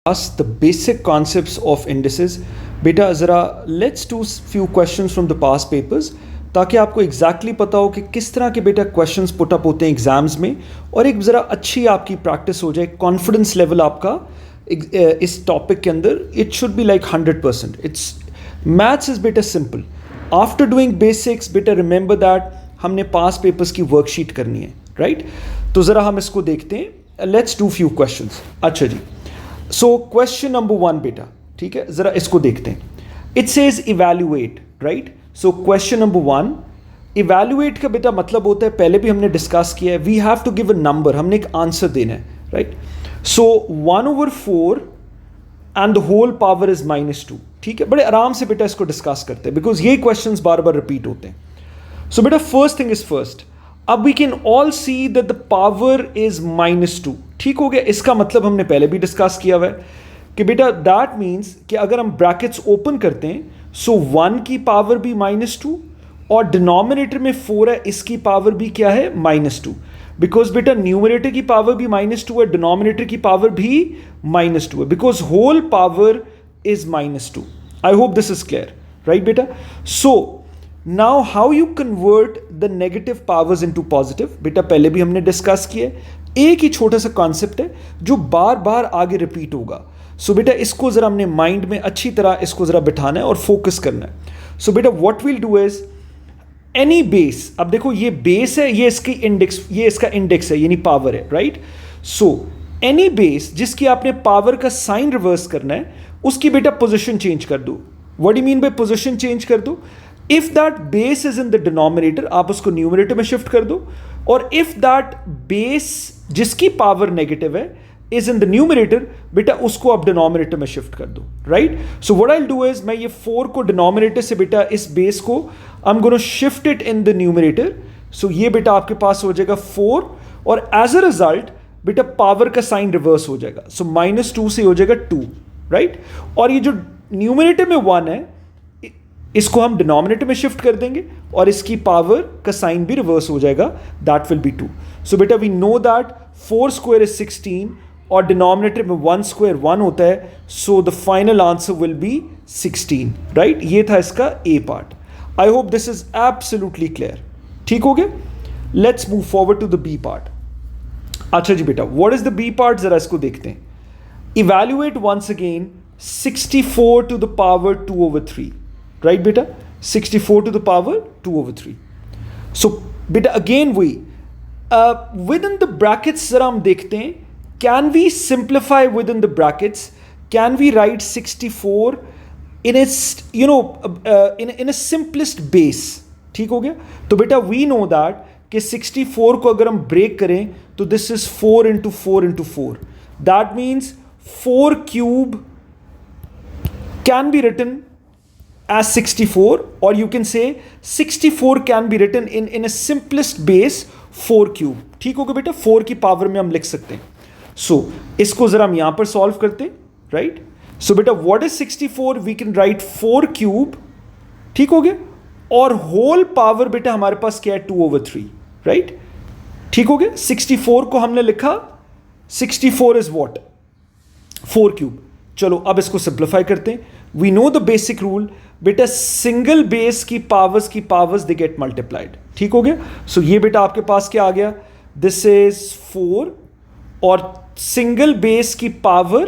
The basic concepts of indices. बेटा ज़रा let's do few questions from the past papers ताकि आपको exactly पता हो कि किस तरह के बेटा क्वेश्चंस पुट अप होते हैं एग्जाम्स में, और एक ज़रा अच्छी आपकी प्रैक्टिस हो जाए, कॉन्फिडेंस लेवल आपका इस टॉपिक के अंदर it should be like 100%. It's maths is बेटा सिंपल. आफ्टर डूइंग बेसिक्स बेटा रिमेंबर दैट हमने पास्ट पेपर्स की वर्कशीट करनी है, राइट? तो ज़रा हम इसको देखते हैं. Let's do few questions. अच्छा जी, सो क्वेश्चन नंबर 1 बेटा, ठीक है, ज़रा इसको देखते हैं. It says evaluate, right? So question number 1, evaluate का बेटा मतलब होता है, पहले भी हमने डिस्कस किया है, we have to give a number, हमने एक आंसर देना है, right? So 1/4 and the whole power is -2. ठीक है, बड़े आराम से बेटा इसको डिस्कस करते हैं बिकॉज ये क्वेश्चंस बार बार रिपीट होते हैं. सो बेटा फर्स्ट थिंग इज फर्स्ट, अब we can all see that the power is -2. ठीक हो गया. इसका मतलब हमने पहले भी डिस्कस किया हुआ है कि बेटा दैट मीन्स कि अगर हम ब्रैकेट्स ओपन करते हैं, सो 1 की पावर भी -2 और डिनोमिनेटर में 4 है, इसकी पावर भी क्या है? -2. बिकॉज बेटा न्यूमरेटर की पावर भी -2 है, डिनोमिनेटर की पावर भी -2 है, because whole power is -2. I hope this is clear, right बेटा? So now how you convert the negative powers into positive, बेटा पहले भी हमने डिस्कस किया है. एक ही छोटा सा कॉन्सेप्ट है जो बार बार आगे रिपीट होगा. सो बेटा इसको जरा हमने माइंड में अच्छी तरह इसको जरा बिठाना है और फोकस करना है. सो बेटा what will do is any base, अब देखो ये बेस है, ये इसकी इंडेक्स, ये इसका इंडेक्स है यानी पावर है, राइट? सो एनी बेस जिसकी आपने पावर का साइन रिवर्स करना है, उसकी बेटा पोजीशन चेंज कर दो. What do you mean bye position change कर दो? If that base is in the denominator, आप उसको न्यूमरेटर में शिफ्ट कर दो, और इफ दैट बेस जिसकी पावर नेगेटिव है इज इन द न्यूमरेटर, बेटा उसको आप डिनोमिनेटर में शिफ्ट कर दो, right? So what I will do is, मैं ये 4 को डिनोमिनेटर से बेटा इस बेस को I am gonna shift it in the numerator. So ये बेटा आपके पास हो जाएगा 4, और एज अ रिजल्ट बेटा पावर का साइन रिवर्स हो जाएगा. सो -2 से हो जाएगा 2, राइट? और ये जो न्यूमरेटर में 1 है, इसको हम डिनोमिनेटर में शिफ्ट कर देंगे और इसकी पावर का साइन भी रिवर्स हो जाएगा, दैट विल बी 2. सो बेटा we know that 4 square is 16 और डिनोमिनेटर में 1 स्क्वायर 1 होता है, so the final answer will be 16, right? ये था इसका A part. I hope this is absolutely clear. ठीक हो गया. Let's move forward to the B part. अच्छा जी बेटा, what is the B part, जरा इसको देखते हैं. Evaluate once again 64 to the power 2/3, right बेटा? 64 टू द पावर 2/3. सो बेटा अगेन वही विद इन द ब्रैकेट्स जरा हम देखते हैं, can we simplify within the brackets, can we write 64 in its in a simplest base. ठीक हो गया. तो बेटा वी नो दैट कि 64 को अगर हम ब्रेक करें तो this is 4 × 4 × 4, that means 4 cube can be written as 64, or you can say 64 can be written in a simplest base 4 cube. ठीक होगा बेटा, 4 की पावर में हम लिख सकते हैं. सो इसको जरा हम यहां पर सॉल्व करते हैं, राइट? सो बेटा what is 64, we can write 4 cube. ठीक हो गया. और होल पावर बेटा हमारे पास क्या है? 2/3, राइट? ठीक हो गया. 64 को हमने लिखा, 64 इज व्हाट? 4 क्यूब. चलो अब इसको सिंप्लीफाई करते हैं. We know the basic rule बेटा, सिंगल बेस की पावर्स दे गेट मल्टीप्लाइड. ठीक हो गया. सो ये बेटा आपके पास क्या आ गया? दिस इज 4 और सिंगल बेस की पावर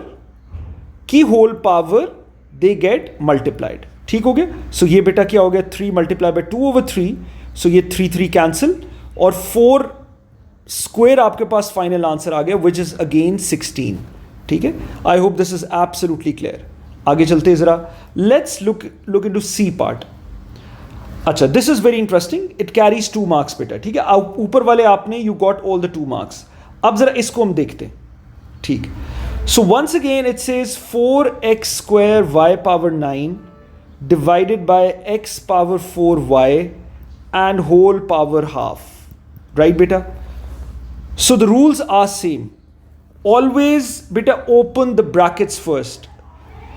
की whole power they get multiplied. ठीक हो गया. सो ये बेटा क्या हो गया? 3 × 2/3. सो ये 3 कैंसिल और 4 स्क्वायर आपके पास फाइनल आंसर आ गया, विच इज अगेन 16. ठीक है. I hope this is absolutely clear. आगे चलते हैं जरा. Let's look into C part. अच्छा, this is very interesting. It carries 2 marks बेटा. ठीक है, ऊपर वाले आपने you got all the 2 marks. अब जरा इसको हम देखते हैं. ठीक. So once again it says 4x² y⁻9 divided by x⁻4y and whole power half, right बेटा? So the rules are same. Always beta open the brackets first,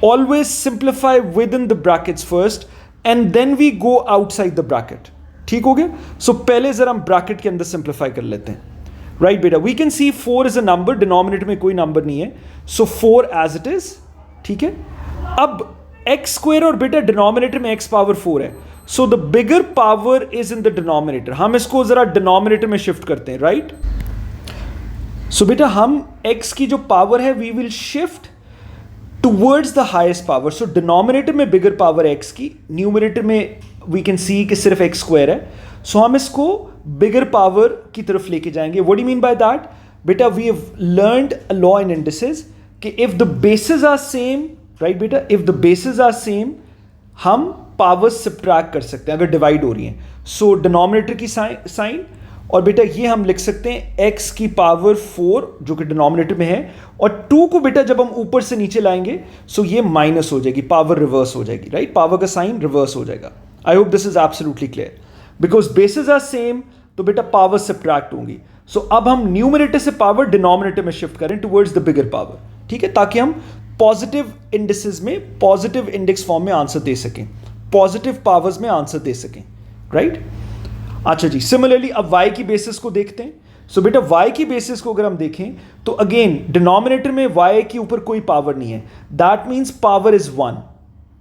always simplify within the brackets first and then we go outside the bracket. ठीक हो गया. सो पहले जरा हम bracket के अंदर simplify कर लेते हैं, राइट बेटा, we can see 4 is a number, denominator में कोई नंबर नहीं है, सो 4 एज इट इज, ठीक है। अब एक्स स्क्वायर और बेटा डिनोमिनेटर में एक्स पावर 4 है, so the bigger power is in the denominator. हम इसको जरा डिनोमिनेटर में शिफ्ट करते हैं, राइट। सो बेटा हम x की जो पावर है we will shift towards the highest power. So denominator में बिगर पावर x की, न्यूमरेटर में वी कैन सी कि सिर्फ x स्क्वायर है, सो हम इसको बिगर पावर की तरफ लेके जाएंगे। What do you mean by that? बेटा we have learned a law in indices कि if the basis are same, right बेटा, if the basis are same हम पावर्स सब्ट्रैक्ट कर सकते हैं अगर डिवाइड हो रही हैं। सो डिनोमिनेटर की साइन और बेटा ये हम लिख सकते हैं x की पावर 4 जो कि डिनोमिनेटर में है, और 2 को बेटा जब हम ऊपर से नीचे लाएंगे सो ये माइनस हो जाएगी, पावर रिवर्स हो जाएगी, राइट, पावर का साइन रिवर्स हो जाएगा। I hope this is absolutely clear. Because bases are same तो बेटा पावर सब्ट्रैक्ट होंगी। सो अब हम न्यूमरेटर से पावर डिनोमिनेटर में शिफ्ट करें टुवर्ड्स द बिगर पावर, ठीक है, ताकि हम पॉजिटिव इंडिसेस में पॉजिटिव इंडेक्स फॉर्म में आंसर दे सकें, पॉजिटिव पावर्स में आंसर दे सकें, राइट। अच्छा जी, सिमिलरली अब y की बेसिस को देखते हैं। सो बेटा y की बेसिस को अगर हम देखें तो अगेन डिनोमिनेटर में y के ऊपर कोई पावर नहीं है, that means power is 1।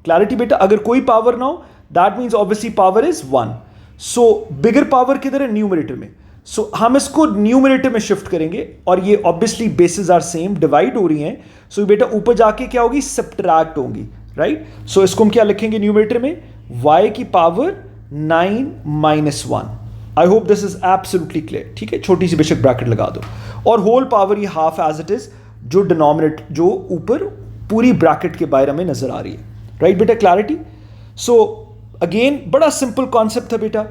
Clarity बेटा, अगर कोई पावर ना हो that means obviously power is 1। So bigger power किधर है? न्यूमरेटर में। सो हम इसको न्यूमरेटर में शिफ्ट करेंगे और ये obviously bases are same, divide हो रही हैं, सो बेटा ऊपर जाके क्या होगी? सब्ट्रैक्ट होंगी, राइट। सो इसको हम क्या लिखेंगे न्यूमरेटर में? y की power 9 minus 1। I hope this is absolutely clear, ठीक है। छोटी सी बेशक ब्रैकेट लगा दो और होल पावर ये हाफ एज इट इज, जो डिनोमिनेटर जो ऊपर पूरी ब्रैकेट के बाहर हमें नजर आ रही है, राइट बेटा, क्लैरिटी। सो अगेन बड़ा सिंपल कॉन्सेप्ट था बेटा।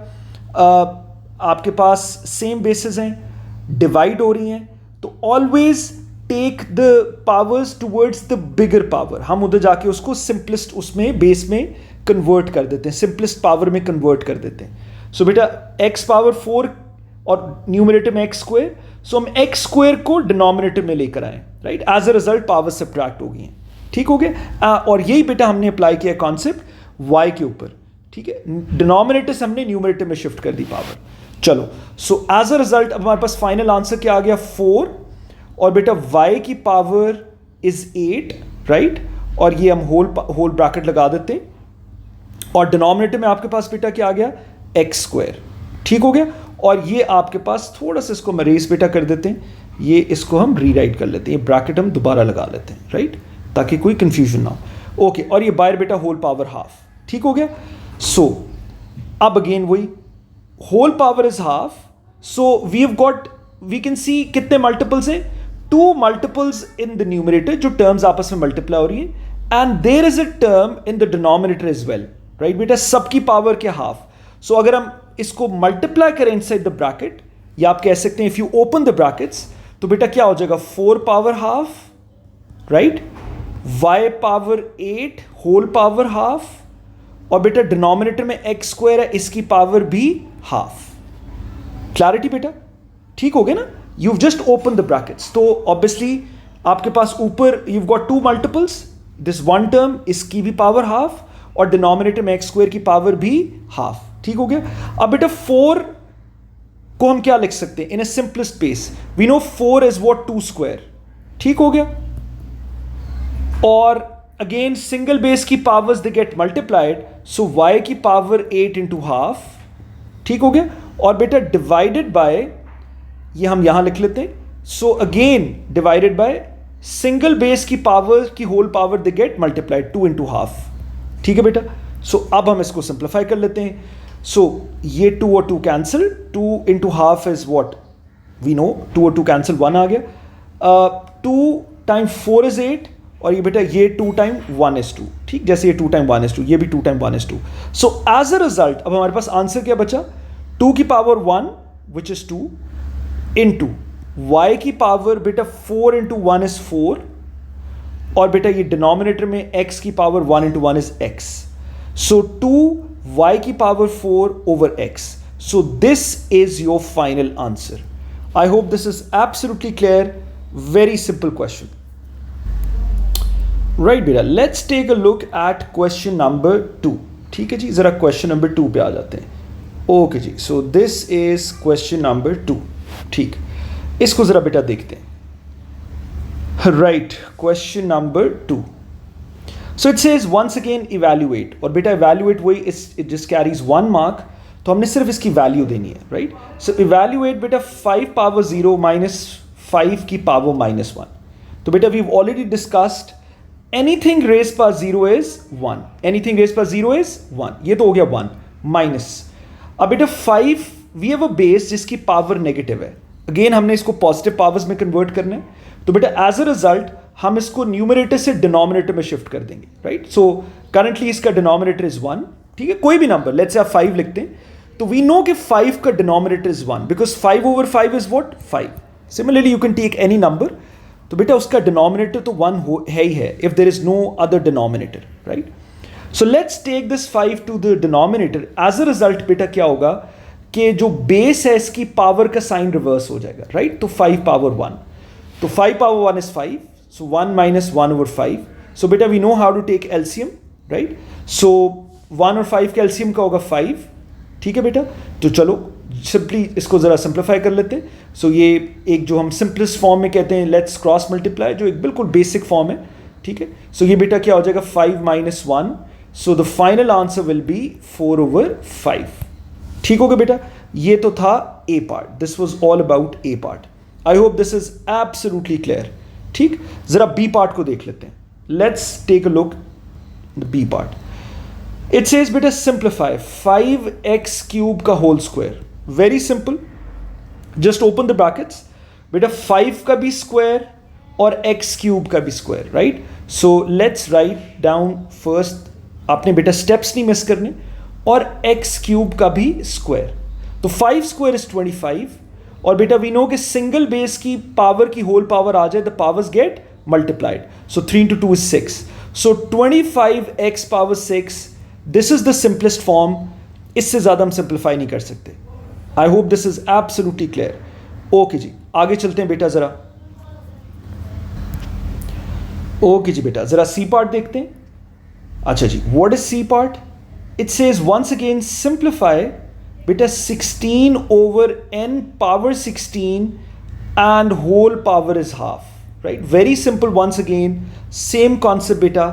आपके पास सेम बेसिस हैं, डिवाइड हो रही हैं, तो always take the powers towards the bigger power. हम उधर जाके उसको सिंपलेस्ट उसमें बेस में कन्वर्ट कर देते हैं, सिंपलेस्ट पावर में कन्वर्ट कर देते हैं। सो बेटा x पावर 4 और न्यूमरेटर में x स्क्वायर, सो हम x स्क्वायर को डिनोमिनेटर में लेकर आए, right. As a result power subtract हो गई हैं, ठीक हो गया। और यही बेटा हमने अप्लाई किया कॉन्सेप्ट y के ऊपर, ठीक है। डिनोमिनेटर से हमने न्यूमरेटर में शिफ्ट कर दी पावर। चलो, सो एज अ रिजल्ट अब हमारे पास फाइनल आंसर क्या आ गया? 4, और बेटा y की पावर इज 8, राइट, और ये हम होल ब्रैकेट लगा देते हैं, और डिनोमिनेटर में आपके पास बेटा क्या आ गया? x स्क्वायर, ठीक हो गया। और ये आपके पास थोड़ा सा इसको हम रेस बेटा कर देते हैं, ये इसको हम रीराइट कर लेते हैं, ये ब्रैकेट हम दोबारा लगा लेते हैं, राइट, ताकि कोई कंफ्यूजन ना हो। ओके, और ये बाहर बेटा होल पावर हाफ, ठीक हो गया। सो अब अगेन वही whole power is half, so we have got, we can see कितने मल्टीपल्स हैं? 2 मल्टीपल्स इन द न्यूमरेटर, जो टर्म्स आपस में मल्टीप्लाई हो रही है, and there is a term in the denominator as well, right बेटा, सबकी पावर के हाफ। सो अगर हम इसको मल्टीप्लाई करें इनसाइड द ब्रैकेट, या आप कह सकते हैं if you open the brackets, तो बेटा क्या हो जाएगा? 4 power half, right, y power 8 whole power half, और बेटा डिनोमिनेटर में x स्क्वायर है, इसकी पावर भी हाफ। क्लैरिटी बेटा, ठीक हो गया ना। You just open the brackets, तो ऑब्वियसली आपके पास ऊपर you got 2 multiples, this one term, इसकी भी पावर हाफ, और डिनोमिनेटर में x स्क्वायर की पावर भी हाफ, ठीक हो गया। अब बेटा 4 को हम क्या लिख सकते हैं? In a simplest base we know 4 is what? 2 square, ठीक हो गया। और अगेन सिंगल बेस की powers they get multiplied, so y की पावर 8 इंटू हाफ, ठीक हो गया। और बेटा डिवाइडेड बाय, ये हम यहां लिख लेते हैं, so again divided by single base की पावर की whole power they get multiplied 2 into half, ठीक है बेटा। सो अब हम इसको सिंप्लीफाई कर लेते हैं। सो ये 2 और 2 cancel, 2 into half is what we know, 2 और 2 कैंसिल, 1 आ गया। 2 टाइम 4 इज 8, और ये बेटा ये 2 टाइम 1 इज 2, ठीक, जैसे ये 2 टाइम 1 इज 2, ये भी 2 time 1 is 2। So as a result अब हमारे पास आंसर क्या बचा? 2 की power 1 which is 2 into y की पावर बेटा 4 इंटू 1 इज 4, और बेटा ये डिनोमिनेटर में x की power 1 into 1 is x, so 2y की power 4 over x। So this is your final answer. I hope this is absolutely clear, very simple question, right बेटा। Let's take a look at question number 2, ठीक है जी, जरा question number 2 पे आ जाते हैं। Okay जी, so this is question number 2, ठीक। इसको जरा बेटा देखते हैं। Right, question number 2। So it says once again evaluate, और बेटा इवैल्यूएट वही इट जस्ट कैरीज 1 मार्क, तो हमने सिर्फ इसकी वैल्यू देनी है, राइट। सो इवैल्यूएट बेटा 5 पावर 0 माइनस 5 की पावर -1। तो बेटा we already discussed anything raise power 0 is 1, anything raise power 0 is 1, ये तो हो गया 1 माइनस। अब बेटा 5 वी हैव अ बेस जिसकी पावर नेगेटिव है, अगेन हमने इसको पॉजिटिव पावर्स में कन्वर्ट करना है, तो बेटा एज अ रिजल्ट हम इसको न्यूमरेटर से डिनोमिनेटर में शिफ्ट कर देंगे, राइट। सो करंटली इसका डिनोमिनेटर इज 1, ठीक है, कोई भी नंबर, लेट्स से आप 5 लिखते हैं, तो वी नो कि 5 का denominator is 1 because 5 over 5 is what 5। Similarly you can take any number, तो बेटा उसका डिनोमिनेटर तो 1 है ही है if there is no other denominator, right. So let's take this 5 to the denominator, as a result बेटा क्या होगा कि जो बेस है इसकी पावर का साइन रिवर्स हो जाएगा, राइट। तो 5 पावर 1, तो 5 power 1 is 5, so 1 minus 1 over 5। So बेटा we know how to take LCM, right. So 1 और 5 का एलसीएम का होगा 5, ठीक है बेटा। तो चलो सिंपली इसको जरा सिंप्लीफाई कर लेते हैं। सो ये एक जो हम सिंपलेस्ट फॉर्म में कहते हैं लेट्स क्रॉस मल्टीप्लाई, जो एक बिल्कुल बेसिक फॉर्म है, ठीक है। सो ये बेटा क्या हो जाएगा 5 minus 1, so the final answer will be 4 over 5, ठीक हो गया बेटा। ये तो था A part, this was all about A part. I hope this is absolutely clear, ठीक। जरा बी पार्ट को देख लेते हैं, let's take a look the B part. It says बेटा सिंप्लीफाई 5x क्यूब का whole square, very simple, just open the brackets बेटा, 5 का भी स्क्वायर और x क्यूब का भी square, right. So let's write down first, आपने बेटा स्टेप्स नहीं मिस करने, और x क्यूब का भी स्क्वायर, तो 5 स्क्वायर इज 25, और बेटा वी नो कि सिंगल बेस की पावर की होल पावर आ जाए the powers get multiplied, so 3 into 2 is 6, so 25x power 6, this is the simplest form, इससे ज्यादा हम सिंप्लीफाई नहीं कर सकते। I hope this is absolutely clear. Okay जी, आगे चलते हैं बेटा जरा। ओके जी बेटा, जरा सी पार्ट देखते हैं। अच्छा जी, what is C part? It says once again simplify बेटा 16 over n power 16 and whole power is half, right? Very simple, once again same concept बेटा,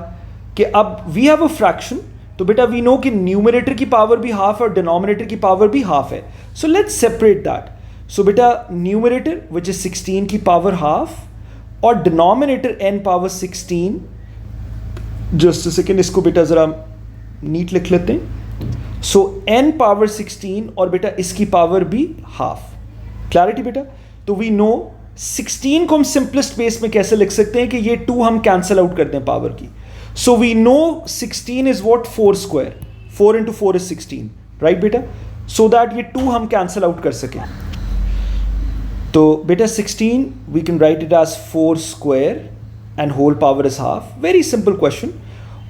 कि अब we have a fraction, तो बेटा वी नो कि न्यूमरेटर की power भी half है और डिनोमिनेटर की पावर भी हाफ है, सो लेट्स सेपरेट दैट। सो बेटा न्यूमरेटर विच इज 16 की पावर हाफ और denominator n power 16, just a second, इसको बेटा जरा नीट लिख लेते हैं। सो n पावर 16 और बेटा इसकी पावर भी हाफ, क्लैरिटी बेटा। तो वी नो 16 को हम सिंपलेस्ट बेस में कैसे लिख सकते हैं कि ये 2 हम कैंसल आउट करते हैं पावर की, so we know 16 is what 4 square, 4 into 4 is 16, right बेटा, so that ये 2 हम cancel out कर सकें। तो बेटा 16 we can write it as 4 square and whole power is half, very simple question।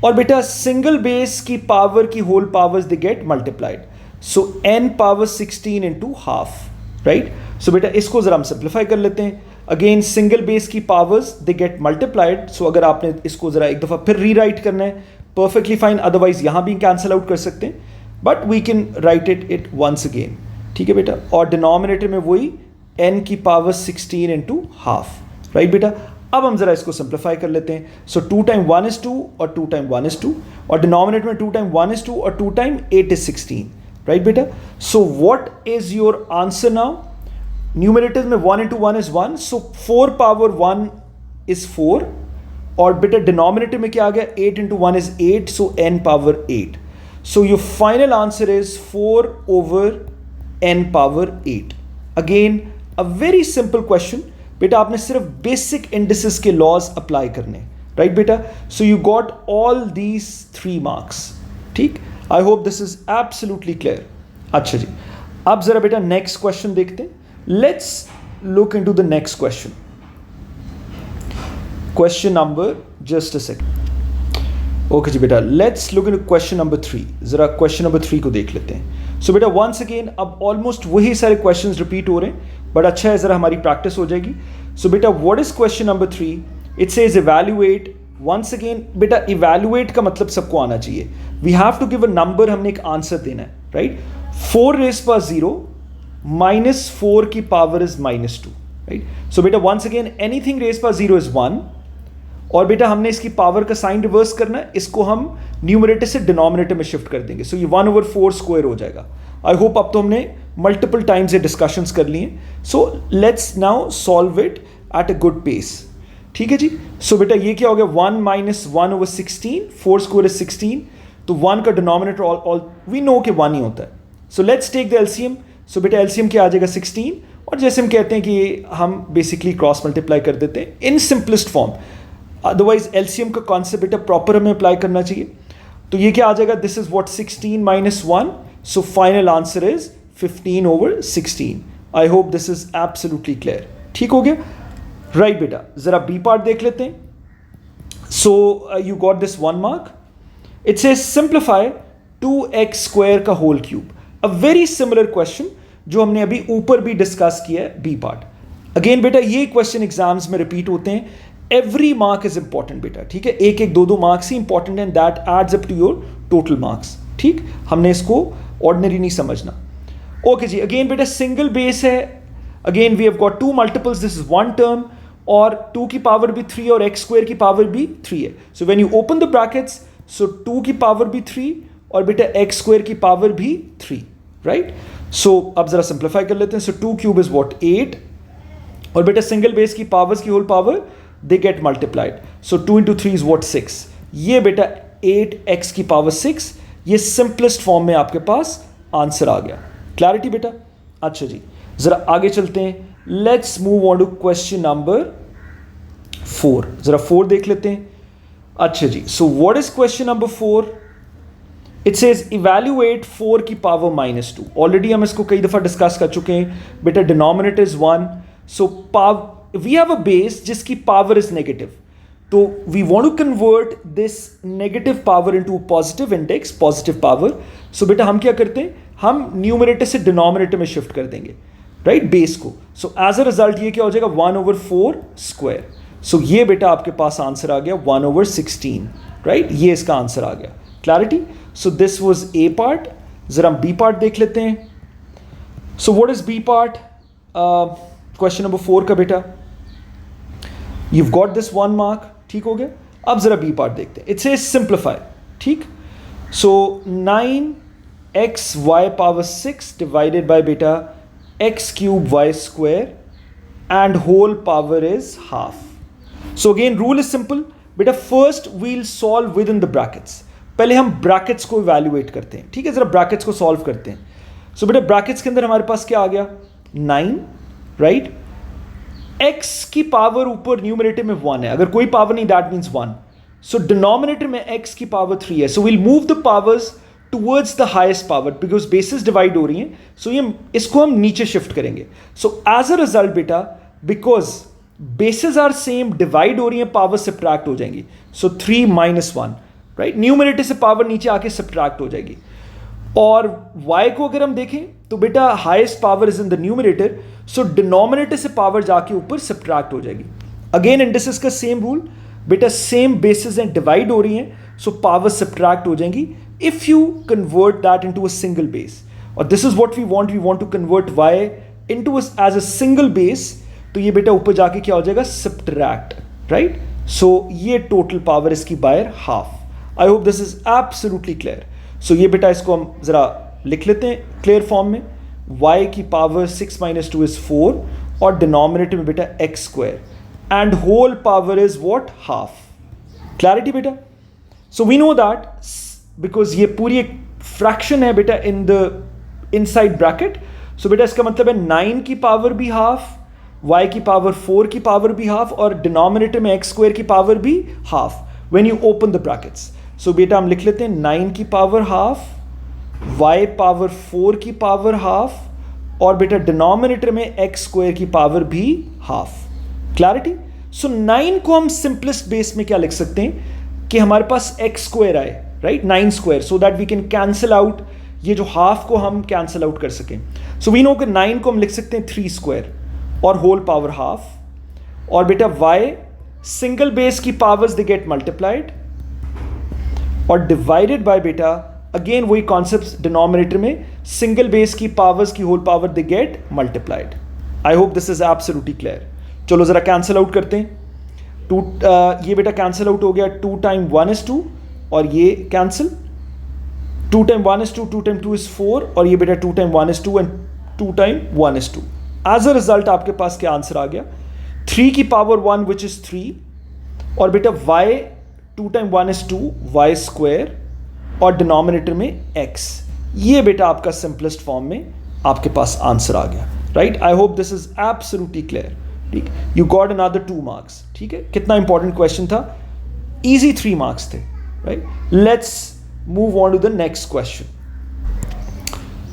और बेटा single base की power की whole powers they get multiplied, so n power 16 into half, right। so बेटा इसको जरा हम simplify कर लेते हैं। अगेन सिंगल बेस की पावर्स दे गेट मल्टीप्लाइड, सो अगर आपने इसको जरा एक दफ़ा फिर रीराइट करना है परफेक्टली फाइन, अदरवाइज यहाँ भी कैंसिल आउट कर सकते हैं, but we can write it once again, ठीक है बेटा। और डिनोमिनेटर में वही n की पावर 16 into हाफ, राइट बेटा। अब हम जरा इसको सिंप्लीफाई कर लेते हैं। सो 2 times 1 is 2 और 2 times 1 is 2, और डिनोमिनेटर में 2 times 1 is 2 और 2 times 8 is 16, राइट बेटा। सो what is your answer now? Numerator में 1 into 1 is 1, so 4 power 1 is 4, और बेटा डिनोमिनेटर में क्या आ गया 8 into 1 is 8, so n power 8, so your final answer is 4 over n power 8। Again a very simple question बेटा, आपने सिर्फ बेसिक इंडिसेस के लॉज अप्लाई करने, राइट बेटा। So you got all these 3 marks, ठीक। I hope this is absolutely clear. अच्छा जी, अब जरा बेटा नेक्स्ट क्वेश्चन देखते हैं। Let's look into the next question. Question number, just a second. Okay जी बेटा, let's look into question number 3. जरा question number 3 को देख लेते हैं। So बेटा once again अब almost वही सारे questions repeat हो रहे हैं, but अच्छा है जरा हमारी practice हो जाएगी। So बेटा what is question number 3? It says evaluate. Once again बेटा evaluate का मतलब सबको आना चाहिए। We have to give a number, हमने एक आंसर देना है, right? 4 raised by 0 -4 की पावर इज -2, राइट। सो बेटा once again anything raise power 0 is 1, और बेटा हमने इसकी पावर का साइन रिवर्स करना है, इसको हम न्यूमरेटर से डिनोमिनेटर में शिफ्ट कर देंगे, सो ये 1/4 स्क्वायर हो जाएगा। आई होप अब तो हमने मल्टीपल टाइम्स ये डिस्कशंस कर लिए, so let's now solve it at a good pace. ठीक है जी। सो बेटा ये क्या हो गया, 1 - 1/16, 4 स्क्वायर इज 16, तो 1 का डिनोमिनेटर ऑल वी नो कि 1 ही होता है। So let's take the LCM. So बेटा एलसीएम क्या आ जाएगा 16, और जैसे हम कहते हैं कि हम बेसिकली क्रॉस मल्टीप्लाई कर देते हैं in simplest form, otherwise LCM का कॉन्सेप्ट बेटा प्रॉपर हमें अप्लाई करना चाहिए। तो ये क्या आ जाएगा, this is what 16 - 1, so final answer is 15/16। I hope this is absolutely clear. ठीक हो गया, राइट बेटा। जरा बी पार्ट देख लेते हैं। So you got this 1 mark. It says simplify 2x² का whole cube, a very similar question जो हमने अभी ऊपर भी डिस्कस किया है, बी पार्ट। अगेन बेटा ये क्वेश्चन एग्जाम्स में रिपीट होते हैं, एवरी मार्क इज इंपॉर्टेंट बेटा। ठीक है, एक एक दो दो मार्क्स ही important and that adds up to your total marks. ठीक, हमने इसको ऑर्डिनरी नहीं समझना। ओके जी, अगेन बेटा सिंगल बेस है, again we have got 2 multiples, this is 1 term, और 2 की पावर भी 3 और x² की पावर भी 3 है। So when you open the brackets, so 2 की पावर भी 3 और बेटा x² की पावर भी 3, राइट। सो अब जरा सिंप्लीफाई कर लेते हैं। सो 2 क्यूब इज व्हाट 8, और बेटा सिंगल बेस की पावर्स की whole power they get multiplied, so 2 × 3 is what 6। ये बेटा 8x की पावर 6, ये सिंपलेस्ट फॉर्म में आपके पास आंसर आ गया। क्लैरिटी बेटा। अच्छा जी, जरा आगे चलते हैं। Let's move on to question number 4। जरा 4 देख लेते हैं। अच्छा जी, so what is question number 4? It says evaluate 4 की पावर -2। ऑलरेडी हम इसको कई दफा डिस्कस कर चुके हैं बेटा। Denominator is 1, so we have a base जिसकी पावर इज नेगेटिव, तो we want to convert this negative power into positive index, positive power. So बेटा हम क्या करते हैं, हम न्यूमरेटर से डिनोमिनेटर में शिफ्ट कर देंगे, राइट, बेस को। सो एज अ रिजल्ट ये क्या हो जाएगा, 1/4 स्क्वायर। सो ये बेटा आपके पास आंसर आ गया 1/16, राइट, ये इसका आंसर आ गया। Clarity. So this was A part. जरा हम बी पार्ट देख लेते हैं। So what is B part question number 4 का बेटा? You've got this 1 मार्क, ठीक हो गया। अब जरा बी पार्ट देखते हैं। इट सेज सिंप्लीफाई, ठीक। सो 9xy⁻6 डिवाइडेड बाय बेटा x³ y² and whole power is half. So again rule is simple बेटा, first we'll solve within the brackets. पहले हम ब्रैकेट्स को इवैल्यूएट करते हैं, ठीक है। जरा ब्रैकेट्स को सॉल्व करते हैं। सो बेटा ब्रैकेट्स के अंदर हमारे पास क्या आ गया, 9, राइट। x की पावर ऊपर न्यूमरेटर में 1 है, अगर कोई पावर नहीं दैट मीन्स 1। सो डिनोमिनेटर में x की पावर 3 है, so we'll move the powers towards the highest power because bases divide हो रही हैं, सो ये इसको हम नीचे शिफ्ट करेंगे। सो एज अ रिजल्ट बेटा, because bases are same, divide हो रही हैं, पावर सब्ट्रैक्ट हो जाएंगी। सो 3 - 1, राइट, न्यूमरेटर से पावर नीचे आके सब्ट्रैक्ट हो जाएगी। और y को अगर हम देखें तो बेटा highest power is in the numerator, so denominator से पावर जाके ऊपर सब्ट्रैक्ट हो जाएगी। अगेन इंडिसेस का सेम रूल बेटा, सेम बेसिस हैं, डिवाइड हो रही हैं, सो पावर सब्ट्रैक्ट हो जाएंगी if you convert that into a single base. और this is what we want to convert y into as a single base. तो ये बेटा ऊपर जाके क्या हो जाएगा, सब्ट्रैक्ट, राइट। सो ये टोटल पावर इसकी by half. I hope this is absolutely clear. So ये बेटा इसको हम जरा लिख लेते हैं क्लियर फॉर्म में। y की पावर 6 - 2 इज 4, और डिनोमिनेटर में बेटा x² and whole power is what, half. Clarity बेटा। So we know that because ये पूरी एक फ्रैक्शन है बेटा in the inside bracket. So बेटा इसका मतलब है 9 की पावर भी हाफ, y की पावर 4 की पावर भी हाफ, और डिनोमिनेटर में x² की पावर भी half when you open the brackets. So बेटा हम लिख लेते हैं 9 की पावर हाफ, y पावर 4 की पावर हाफ, और बेटा डिनोमिनेटर में x² की पावर भी हाफ। क्लैरिटी। सो 9 को हम सिंपलेस्ट बेस में क्या लिख सकते हैं कि हमारे पास x² आए, right, 9², so that we can cancel out ये जो हाफ को हम कैंसिल आउट कर सकें। सो वी नो कि 9 को हम लिख सकते हैं 3² और होल पावर हाफ, और बेटा y सिंगल बेस की पावर्स दे गेट मल्टीप्लाइड, और डिवाइडेड बाय बेटा अगेन वही कॉन्सेप्ट, डिनोमिनेटर में सिंगल बेस की पावर्स की whole power they get multiplied. I hope this is absolutely clear. चलो ज़रा कैंसिल आउट करते हैं। टू ये बेटा कैंसिल आउट हो गया, 2 टाइम 1 is 2 और ये cancel, 2 time 1 is 2, 2 time 2 is 4 और ये बेटा 2 time 1 is 2 and 2 time 1 is 2। As a result आपके पास क्या आंसर आ गया, 3 की पावर 1 विच इज 3 और बेटा y 2 time 1 is 2 y square और डिनोमिनेटर में x। ये बेटा आपका सिंपलेस्ट फॉर्म में आपके पास आंसर आ गया, right. I hope this is absolutely clear. ठीक, यू गॉट अनदर 2 मार्क्स। ठीक है, कितना इंपॉर्टेंट क्वेश्चन था, इजी 3 मार्क्स थे, right. Let's move on to the next question,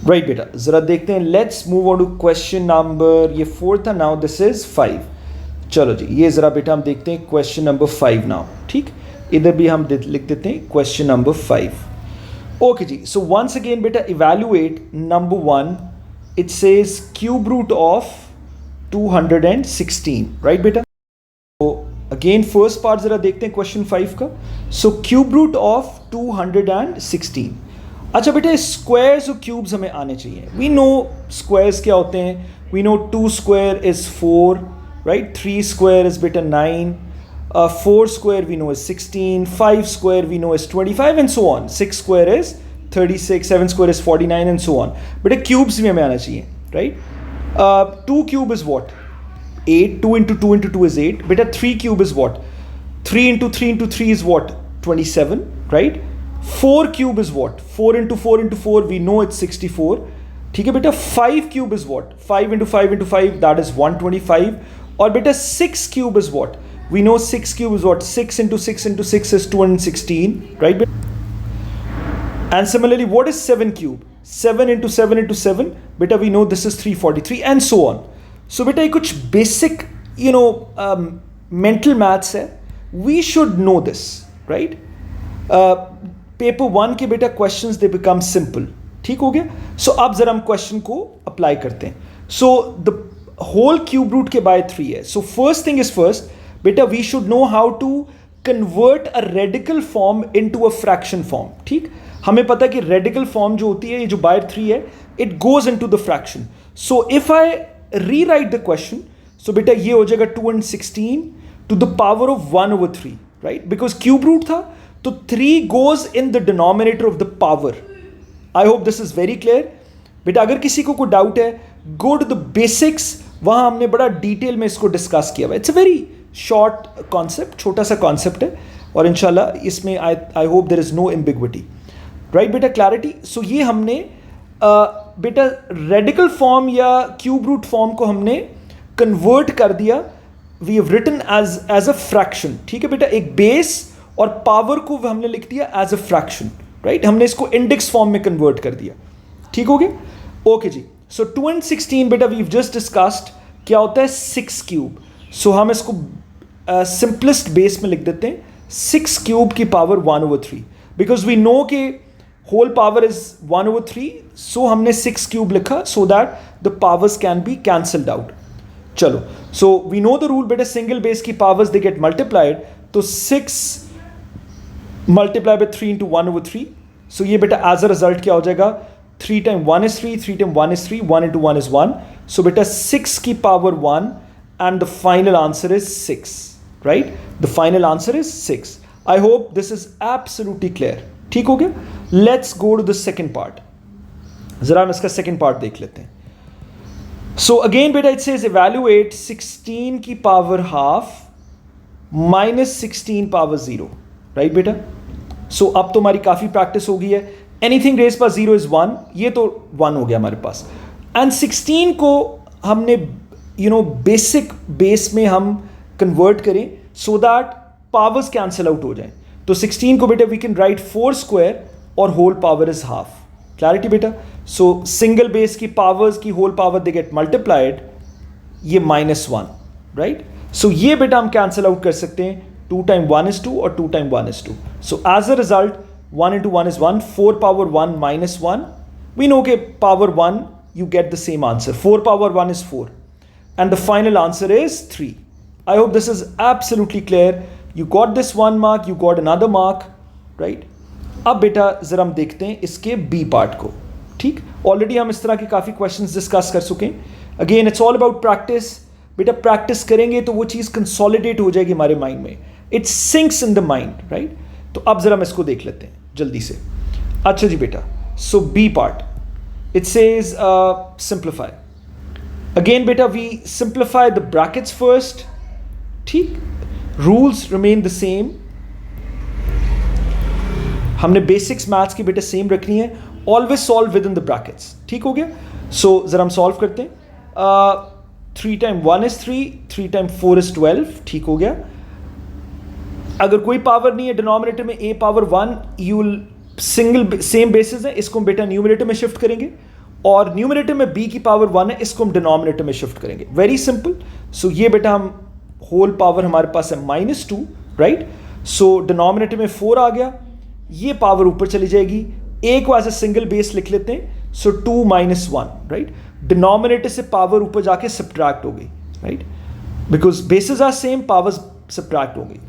right बेटा। जरा देखते हैं, let's move on to question number, ये 4 था, नाउ दिस इज 5। चलो जी, ये जरा बेटा हम देखते हैं क्वेश्चन नंबर 5 नाउ। ठीक, इधर भी हम लिख देते हैं क्वेश्चन नंबर 5। ओके जी, सो वंस अगेन बेटा evaluate number 1, it says cube root of 216, right बेटा। तो अगेन फर्स्ट पार्ट जरा देखते हैं क्वेश्चन 5 का। So cube root of 216। अच्छा बेटा, स्क्वायर्स और क्यूब्स हमें आने चाहिए। वी नो स्क्वायर्स क्या होते हैं, we know 2 square is 4, right, 3 square is बेटा 9, 4 square we know is 16, 5 square we know is 25 and so on, 6 square is 36, 7 square is 49 and so on. बेटा क्यूब्स भी हमें आना चाहिए, right. 2 cube is what? 8. 2 into 2 into 2 is 8. Beta 3 cube is what? 3 into 3 into 3 is what? 27, right? 4 cube is what? 4 into 4 into 4, we know it's 64. ठीक है बेटा, 5 cube is what? 5 into 5 into 5, that is 125. और बेटा 6 cube is what? We know 6 cube is what? 6 into 6 into 6 is 216, right? And similarly, what is 7 cube? 7 into 7 into 7, beta we know this is 343 and so on. So beta ये कुछ basic, mental maths है, we should know this, right? Paper 1 के बेटा questions they become simple, ठीक हो गया। So अब जरा हम question को apply करते हैं। So the whole cube root के by 3 है। So first thing is first, beta we should know how to convert a radical form into a fraction form, ठीक। हमें पता है कि रेडिकल फॉर्म जो होती है, ये जो बाय 3 है, it goes into the fraction. So if I rewrite the question, so बेटा ये हो जाएगा 216 to the power of 1/3, right, because cube root था तो 3 goes in the denominator of the power. I hope this is very clear. बेटा अगर किसी को कोई डाउट है, गो टू द बेसिक्स, वहां हमने बड़ा डिटेल में इसको डिस्कस किया हुआ है। It's a very short concept, छोटा सा कॉन्सेप्ट है और इंशाल्लाह इसमें I hope there is no ambiguity, right बेटा, क्लैरिटी। सो ये हमने बेटा रेडिकल फॉर्म या क्यूब रूट फॉर्म को हमने कन्वर्ट कर दिया, we have written as a fraction, ठीक है बेटा। एक बेस और पावर को हमने लिख दिया एज अ फ्रैक्शन, राइट, हमने इसको इंडेक्स फॉर्म में कन्वर्ट कर दिया, ठीक हो गया। ओके जी, सो 216 बेटा वी हैव जस्ट डिस्कस्ड क्या होता है 6 क्यूब। सो हम इसको सिंपलेस्ट बेस में लिख देते हैं 6 क्यूब की पावर 1/3, बिकॉज वी नो कि होल पावर इज 1/3, सो हमने 6 क्यूब लिखा so that the powers can be cancelled out. चलो, so we know the rule बेटा, सिंगल बेस की पावर्स दे गेट मल्टीप्लाइड, तो 6 मल्टीप्लाई बाय 3 into 1/3। सो ये बेटा as a result क्या हो जाएगा, 3 time 1 is 3, 3 time 1 is 3, 1 into 1 is 1। So बेटा 6 की power 1 and the final answer is 6, right? The final answer is 6. I hope this is absolutely clear. ठीक हो गया। Let's go to the second part. जरा हम इसका second part देख लेते हैं। So again बेटा it says evaluate 16 की power half minus 16 power 0, right बेटा। So अब तो हमारी काफ़ी प्रैक्टिस हो गई है। Anything raised by 0 is 1, ये तो 1 हो गया हमारे पास। And 16 को हमने बेसिक बेस में हम कन्वर्ट करें so that powers cancel out हो जाएं। तो 16 को बेटा वी कैन राइट 4 स्क्वायर और whole power is half. Clarity बेटा। सो सिंगल बेस की पावर्स की whole power they get multiplied, ये -1, राइट। सो ये बेटा हम कैंसिल आउट कर सकते हैं, 2 टाइम 1 is 2 और 2 time 1 is 2। So as a result 1 into 1 is 1, 4 power 1 minus 1, we know कि power 1 you get the same answer, 4 power 1 is 4 and the final answer is 3. I hope this is absolutely clear. You got this 1 mark, you got another mark, right? अब बेटा जरा हम देखते हैं इसके B part को। ठीक, ऑलरेडी हम इस तरह के काफ़ी क्वेश्चंस डिस्कस कर चुके हैं, again it's all about practice. बेटा प्रैक्टिस करेंगे तो वो चीज़ कंसोलिडेट हो जाएगी हमारे माइंड में, it sinks in the mind, right. तो अब ज़रा हम इसको देख लेते हैं जल्दी से। अच्छा जी बेटा, so B part it says simplify. Again बेटा we simplify the brackets first, ठीक, रूल्स रिमेन द सेम, हमने बेसिक्स मैथ्स की बेटा सेम रखनी है, always solve within the brackets, ठीक हो गया। सो ज़रा हम सॉल्व करते हैं। 3 टाइम 1 इज 3, 3 टाइम 4 इज 12, ठीक हो गया। अगर कोई पावर नहीं है डिनोमिनेटर में, a power 1, you single same basis है, इसको हम बेटा न्यूमरेटर में शिफ्ट करेंगे, और न्यूमरेटर में b की पावर 1 है, इसको हम डिनोमिनेटर में शिफ्ट करेंगे। Very simple. सो ये बेटा हम होल पावर हमारे पास है -2, राइट। सो डिनोमिनेटर में 4 आ गया, ये पावर ऊपर चली जाएगी, a को एज ए सिंगल बेस लिख लेते हैं, सो 2 - 1, राइट। डिनोमिनेटर से पावर ऊपर जाके सब्ट्रैक्ट हो गई, right, because bases are same, powers subtract हो गई।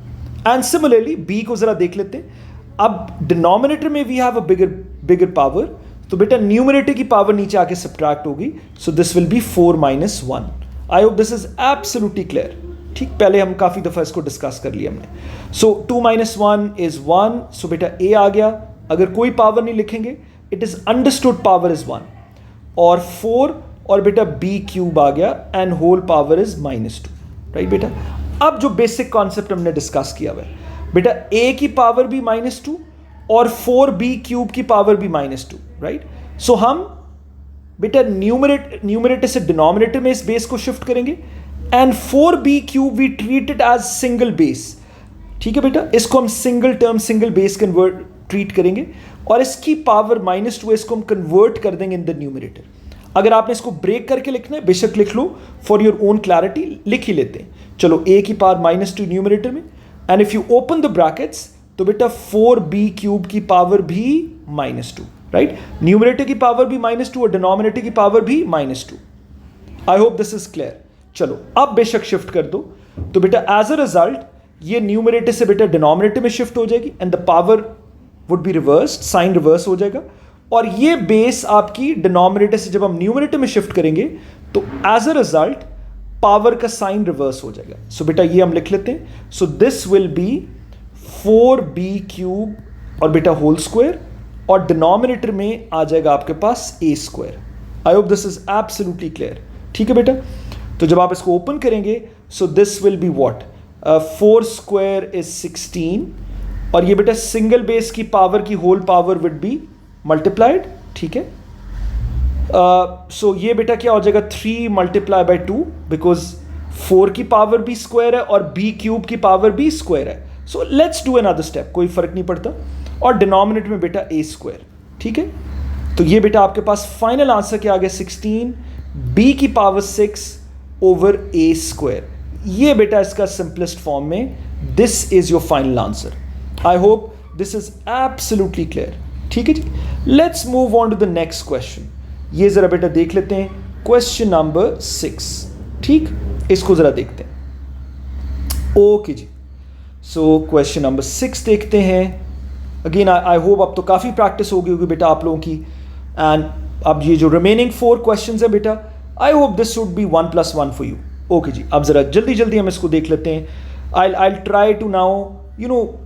एंड सिमिलरली b को जरा देख लेते हैं। अब डिनोमिनेटर में we have a bigger power, तो बेटा न्यूमरेटर की पावर नीचे आके सब्ट्रैक्ट होगी, so this will be 4 - 1। I hope this is absolutely clear, ठीक। पहले हम काफ़ी दफ़ा इसको डिस्कस कर लिया हमने। सो 2 - 1 इज़ 1, सो बेटा a आ गया। अगर कोई पावर नहीं लिखेंगे, it is understood power is 1, और 4 और बेटा b क्यूब आ गया, and whole power is -2, right बेटा। अब जो बेसिक कॉन्सेप्ट हमने डिस्कस किया हुआ है बेटा, a की पावर भी -2 और 4b क्यूब की पावर भी -2, राइट। सो हम बेटा न्यूमरेटर से डिनोमिनेटर में इस बेस को शिफ्ट करेंगे, and 4b cube we treat it as single base, ठीक है बेटा। इसको हम single term single base convert treat करेंगे, और इसकी पावर -2 इसको हम कन्वर्ट कर देंगे इन द न्यूमरेटर। अगर आपने इसको ब्रेक करके लिखना है बेशक लिख लो, फॉर योर ओन क्लैरिटी लिख ही लेते हैं। चलो a की पावर -2 न्यूमरेटर में, and if you open the brackets तो बेटा 4b क्यूब की पावर भी -2, राइट। न्यूमरेटर की पावर भी -2 और डिनोमिनेटर की पावर भी -2। I hope this is clear. चलो अब बेशक शिफ्ट कर दो, तो बेटा एज अ रिजल्ट ये न्यूमरेटर से बेटा डिनोमिनेटर में शिफ्ट हो जाएगी, and the power would be reversed, sign reverse हो जाएगा, और ये बेस आपकी डिनोमिनेटर से जब हम न्यूमरेटर में शिफ्ट करेंगे तो एज अ रिजल्ट पावर का साइन रिवर्स हो जाएगा। सो बेटा ये हम लिख लेते हैं। सो this will B 4b cube और बेटा होल स्क्वायर, और डिनोमिनेटर में आ जाएगा आपके पास a²। I hope this is absolutely clear, ठीक है बेटा। तो जब आप इसको ओपन करेंगे, सो this will be what, 4² is 16, और ये बेटा सिंगल बेस की पावर की होल पावर विड बी मल्टीप्लाइड, ठीक है। सो ये बेटा क्या हो जाएगा, 3 × 2, बिकॉज 4 की पावर भी स्क्वायर है और b क्यूब की पावर भी स्क्वायर है। So let's do another step, कोई फर्क नहीं पड़ता, और डिनोमिनेटर में बेटा a², ठीक है। तो ये बेटा आपके पास फाइनल आंसर क्या आ गया, 16 b की पावर 6 ओवर a²। ये बेटा इसका सिंपलेस्ट फॉर्म में, this is your final answer. I hope this is absolutely clear, ठीक है जी। Let's move on to the next question. ये जरा बेटा देख लेते हैं, क्वेश्चन नंबर 6, ठीक, इसको जरा देखते हैं। ओके जी, सो क्वेश्चन नंबर 6 देखते हैं। अगेन आई होप अब तो काफ़ी प्रैक्टिस हो गई होगी बेटा आप लोगों की, एंड अब ये जो रिमेनिंग 4 क्वेश्चंस है बेटा, I hope this should be 1 + 1 for you. Okay जी, अब जरा जल्दी जल्दी हम इसको देख लेते हैं। आई ट्राई टू नाउ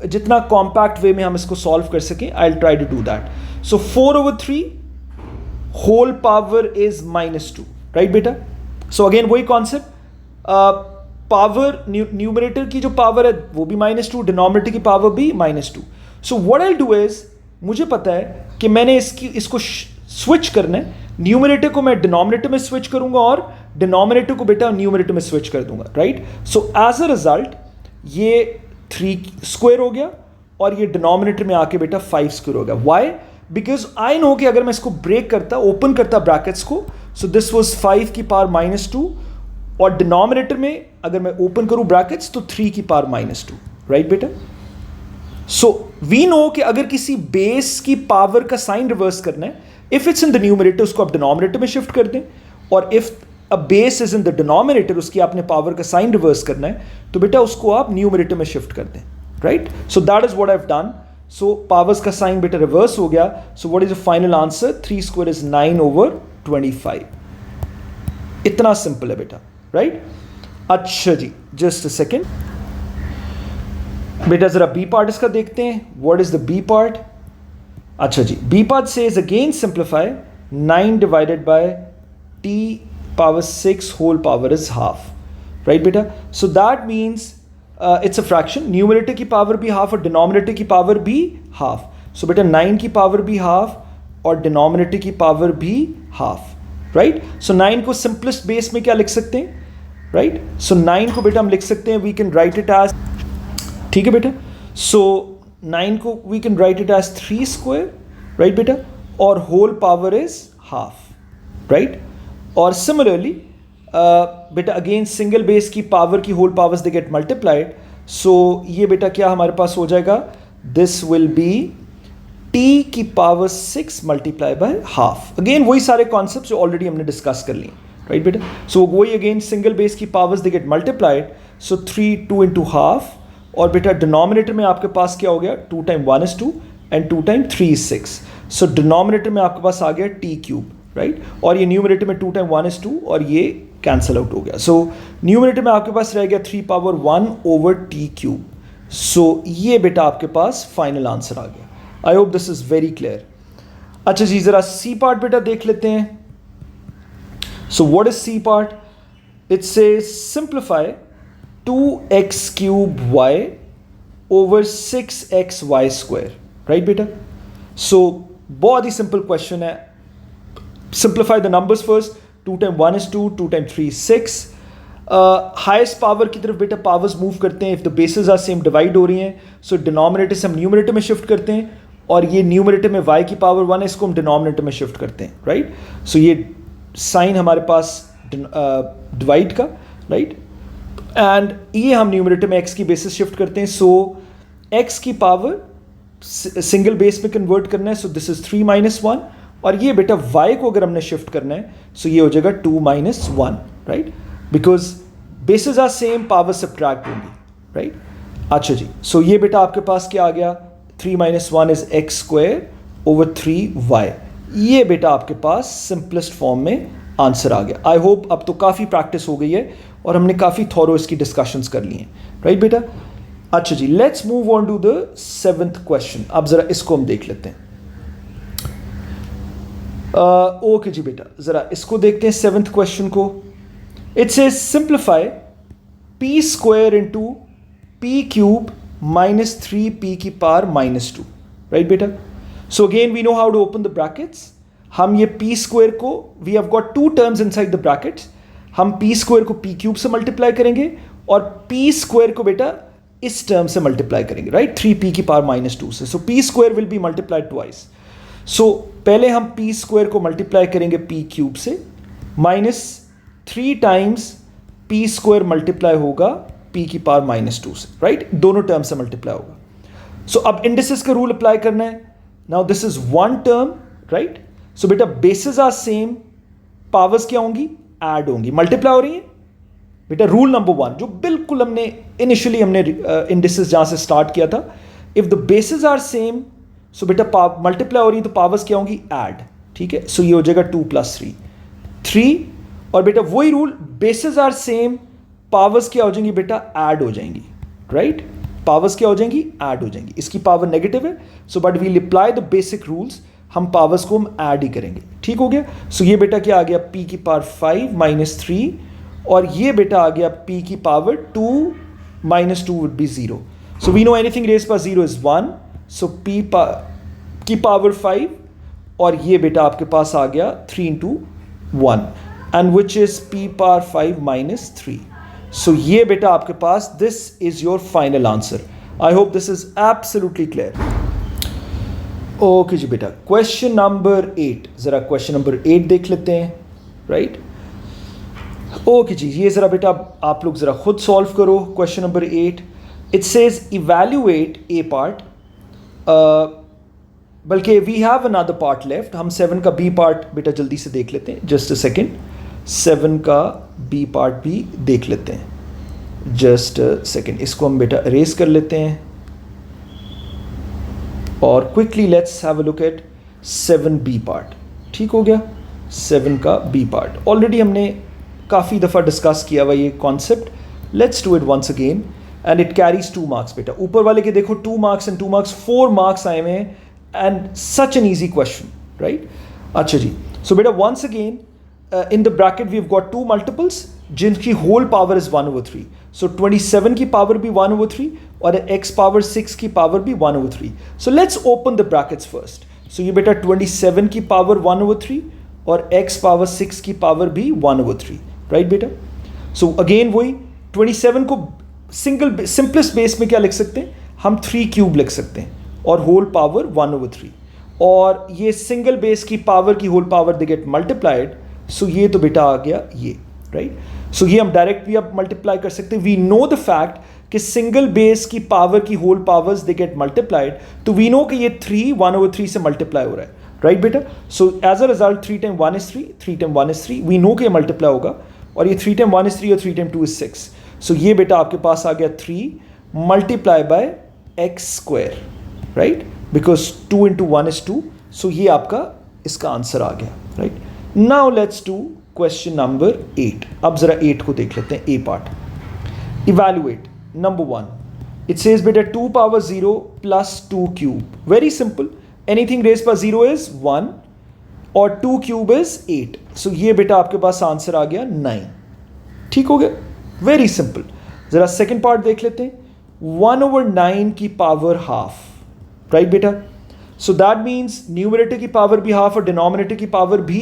जितना कॉम्पैक्ट वे में हम इसको सॉल्व कर सकें, I try to do that. So 4/3 whole power is -2, right बेटा। सो अगेन वही कॉन्सेप्ट, पावर न्यूमरेटर की जो पावर है वो भी -2, डिनोमिनेटर की पावर भी -2। So what I do is, मुझे पता है कि मैंने इसको स्विच करना है, न्यूमरेटर को मैं डिनोमिनेटर में स्विच करूंगा और डिनोमिनेटर को बेटा न्यूमरेटर में स्विच कर दूंगा, right. So as a result ये 3² हो गया, और ये डिनोमिनेटर में आके बेटा 5² हो गया। वाई, बिकॉज आई नो कि अगर मैं इसको ब्रेक करता, ओपन करता ब्रैकेट्स को, सो दिस वाज 5 की पावर -2, और डिनोमिनेटर में अगर मैं ओपन करूं ब्रैकेट्स तो 3 की पावर -2, राइट बेटा। सो वी नो कि अगर किसी बेस की पावर का साइन रिवर्स करना है, if it's in the numerator उसको आप डिनोमिनेटर में शिफ्ट कर दें, और if a base is in the denominator उसकी आपने पावर का साइन रिवर्स करना है, तो बेटा उसको आप न्यूमरेटर में शिफ्ट कर दें, right. So that is what I have done. So powers का साइन बेटा रिवर्स हो गया। सो what is the final answer, 3² is 9/25। इतना सिंपल है बेटा, राइट? अच्छा जी, जस्ट अ सेकेंड बेटा, जरा बी पार्ट इसका देखते हैं. What is the B part? अच्छा जी, B part says again simplify 9 divided by t power 6 whole power is half, right बेटा? So that means it's a fraction, numerator की power भी हाफ और डिनोमिनेटर की पावर भी हाफ. सो बेटा 9 की पावर भी हाफ और डिनोमिनेटर की पावर भी हाफ, राइट? सो 9 को सिंपलेस्ट बेस में क्या लिख सकते हैं, राइट? सो 9 को बेटा हम लिख सकते हैं, we can write it as, ठीक है बेटा? सो 9 को we can write it as 3 square, right बेटा? और whole power is half, right? और सिमिलरली बेटा अगेन सिंगल बेस की पावर की whole powers they get multiplied. So ये बेटा क्या हमारे पास हो जाएगा, दिस विल बी t की power 6 multiply by half. Again वही सारे कॉन्सेप्ट जो ऑलरेडी हमने डिस्कस कर लिए, राइट बेटा? सो वही अगेन सिंगल बेस की powers they get multiplied. So 3 2 into half, और बेटा डिनोमिनेटर में आपके पास क्या हो गया, 2 time 1 is 2 and 2 time 3 is 6. So denominator में आपके पास आ गया t क्यूब, राइट? और ये न्यूमरेटर में 2 टाइम 1 is 2 और ये कैंसिल आउट हो गया. सो न्यूमरेटर में आपके पास रह गया 3 power 1 over t cube. So ये बेटा आपके पास फाइनल आंसर आ गया. I hope this is very clear. अच्छा जी, जरा सी पार्ट बेटा देख लेते हैं. So what is C part? It says simplify 2x cube y over 6xy square, right बेटा? सो बहुत ही सिंपल क्वेश्चन है. Simplify the numbers first. 2 time 1 is 2, 2 time 3 is 6. Highest power की तरफ बेटा पावर्स मूव करते हैं. If the basis are same divide हो रही हैं, सो डिनोमिनेटर से हम न्यूमरेटर में शिफ्ट करते हैं, और ये न्यूमरेटर में y की पावर 1 है, इसको हम डिनोमिनेटर में शिफ्ट करते हैं, राइट? सो ये साइन हमारे पास डिवाइड का, राइट? एंड ये हम न्यूमरेटर में x की बेसिस शिफ्ट करते हैं. सो x की पावर सिंगल बेस में कन्वर्ट करना है, सो दिस इज 3 माइनस 1. और ये बेटा y को अगर हमने शिफ्ट करना है, सो ये हो जाएगा 2 minus 1, right? Because bases are same, power subtract होंगी, राइट? अच्छा जी, सो ये बेटा आपके पास क्या आ गया, 3 minus 1 is x square over 3y. ये बेटा आपके पास सिंपलेस्ट फॉर्म में आंसर आ गया. आई होप अब तो काफ़ी प्रैक्टिस हो गई है और हमने काफ़ी थॉरो इसकी डिस्कशंस कर ली हैं, राइट बेटा? अच्छा जी, let's move on to the 7th question. अब ज़रा इसको हम देख लेते हैं. ओके जी बेटा, ज़रा इसको देखते हैं 7th क्वेश्चन को. It says simplify p square into p cube minus 3p की पावर माइनस 2, राइट बेटा? So again we know how to open the brackets. हम ये p स्क्वायर को, we have got 2 terms inside the brackets. हम p square को p cube से multiply करेंगे और p स्क्वायर को बेटा इस टर्म से मल्टीप्लाई करेंगे, राइट? 3p की पावर माइनस 2 से. So p square will be multiplied twice. So पहले हम p स्क्वायर को मल्टीप्लाई करेंगे p क्यूब से, minus 3 times p square multiply होगा p की पावर माइनस 2 से, राइट? दोनों टर्म से मल्टीप्लाई होगा. सो अब इंडिसेस का रूल अप्लाई करना है. Now this is one term, right? So बेटा बेसिस आर सेम, पावर्स क्या होंगी, ऐड होंगी, मल्टीप्लाई हो रही है बेटा. रूल नंबर 1 जो बिल्कुल हमने इनिशियली हमने इंडिसेस जहां से स्टार्ट किया था, if the basis are same, so बेटा मल्टीप्लाई हो रही है तो पावर्स क्या होंगी, ऐड, ठीक है? सो ये हो जाएगा 2 प्लस 3. और बेटा वही rule, bases are same, powers क्या हो जाएंगी बेटा, ऐड हो जाएंगी, राइट? पावर्स क्या हो जाएंगी, ऐड हो जाएंगी. इसकी पावर नेगेटिव है, so but we'll apply the basic rules, हम पावर्स को हम ऐड ही करेंगे, ठीक हो गया? सो ये बेटा क्या आ गया, p की पावर 5 माइनस 3, और ये बेटा आ गया p की power 2 minus 2 would be 0. So we know anything raise power 0 is 1. So p की पावर 5, और ये बेटा आपके पास आ गया 3 into 1, and which is p power 5 minus 3. So ये बेटा आपके पास, this is your final answer. I hope this is absolutely clear. Okay जी बेटा, क्वेश्चन नंबर 8, ज़रा क्वेश्चन नंबर 8 देख लेते हैं, राइट? ओके जी, ये ज़रा बेटा आप लोग ज़रा खुद सॉल्व करो. Question number 8, it says evaluate A part, बल्कि we have another part left. हम 7 का बी पार्ट बेटा जल्दी से देख लेते हैं. जस्ट अ सेकेंड, 7 का बी पार्ट भी देख लेते हैं. जस्ट अ सेकेंड, इसको हम बेटा अरेज कर लेते हैं और quickly let's have a look at 7 B part. ठीक हो गया, 7 का बी पार्ट. ऑलरेडी हमने काफ़ी दफ़ा डिस्कस किया हुआ ये concept. Let's do it once again and it carries 2 marks. बेटा ऊपर वाले के देखो 2 मार्क्स एंड 2 मार्क्स, 4 मार्क्स आए हुए हैं and such an easy question, right. अच्छा जी, सो बेटा once again in the bracket we've got 2 multiples जिनकी whole power is 1/3. So 27 की power भी 1/3 और x power 6 की power भी 1/3. So let's open the brackets first. So ये बेटा 27 की power 1/3 और x power 6 की power भी 1/3, right बेटा. So again वही 27 को simplest base में क्या लिख सकते हैं हम, 3 cube लिख सकते हैं और whole power 1/3. और ये single base की power की whole power they get multiplied. सो ये तो बेटा आ गया ये, राइट. सो ये हम डायरेक्ट भी अब मल्टीप्लाई कर सकते हैं. वी नो द फैक्ट कि सिंगल बेस की पावर की whole powers they get multiplied, तो वी नो कि ये 3 1/3 से मल्टीप्लाई हो रहा है, राइट बेटा. So as a result 3 time 1 is 3, 3 time 1 is 3. We know कि ये मल्टीप्लाई होगा और ये 3 टाइम 1 is 3 और 3 टाइम 2 is 6. सो ये बेटा आपके पास आ गया 3 multiply by x square, right, because 2 into 1 is 2. सो ये आपका इसका आंसर आ गया, right. Now let's do question number 8. अब जरा 8 को देख लेते हैं, A part. Evaluate. Number 1. It says बेटा 2 power 0 plus 2 cube. Very simple. Anything raised by 0 is 1 और 2 cube is 8. So ये बेटा आपके पास आंसर आ गया 9. ठीक हो गया, वेरी सिंपल. जरा सेकेंड पार्ट देख लेते हैं. 1/9 की पावर हाफ, राइट बेटा. सो दैट मीन्स न्यूमरेटर की पावर भी हाफ और डिनोमिनेटर की पावर भी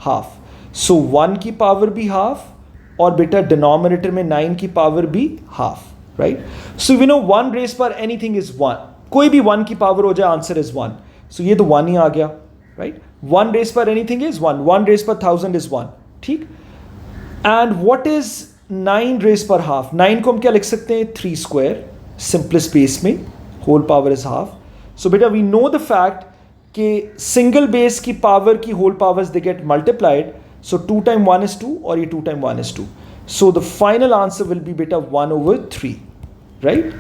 हाफ. सो 1 की पावर भी हाफ और बेटा डिनोमिनेटर में 9 की पावर भी half, right. So we know 1 raise पर एनीथिंग इज 1. कोई भी 1 की पावर हो जाए आंसर इज 1. सो ये तो 1 ही आ गया, राइट. 1 रेज पर एनीथिंग इज 1. 1 रेज पर 1000 इज 1, ठीक. एंड व्हाट इज 9 रेज पर हाफ? 9 को हम क्या लिख सकते हैं, 3 स्क्वायर, सिंपलेस्ट बेस में whole power is half. So बेटा वी नो द फैक्ट कि सिंगल बेस की पावर की whole powers they get multiplied. So 2 time 1 is 2 और ये 2 time 1 is 2. So the final answer will B बेटा 1/3, right.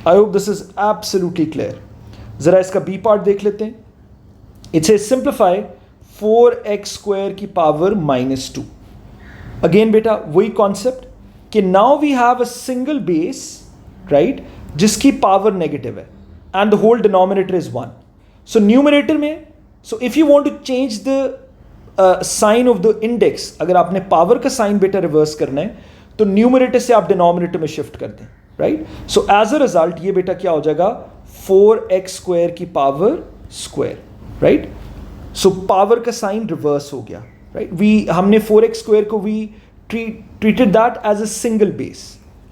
I hope this is absolutely clear. जरा इसका B part देख लेते हैं. इट्स ए सिंप्लीफाई 4x² की पावर -2. अगेन बेटा वही कॉन्सेप्ट कि now we have a single base, right, जिसकी पावर नेगेटिव है and the whole denominator is 1. So numerator में, so if you want to change the sign of the index, अगर आपने power का sign बेटा रिवर्स करना है तो न्यूमरेटर से आप डिनोमिनेटर में शिफ्ट कर दें, right. So as a result ये बेटा क्या हो जाएगा, 4x² की power square, right. So power का साइन रिवर्स हो गया, राइट. हमने 4x² को we treated that as a single base.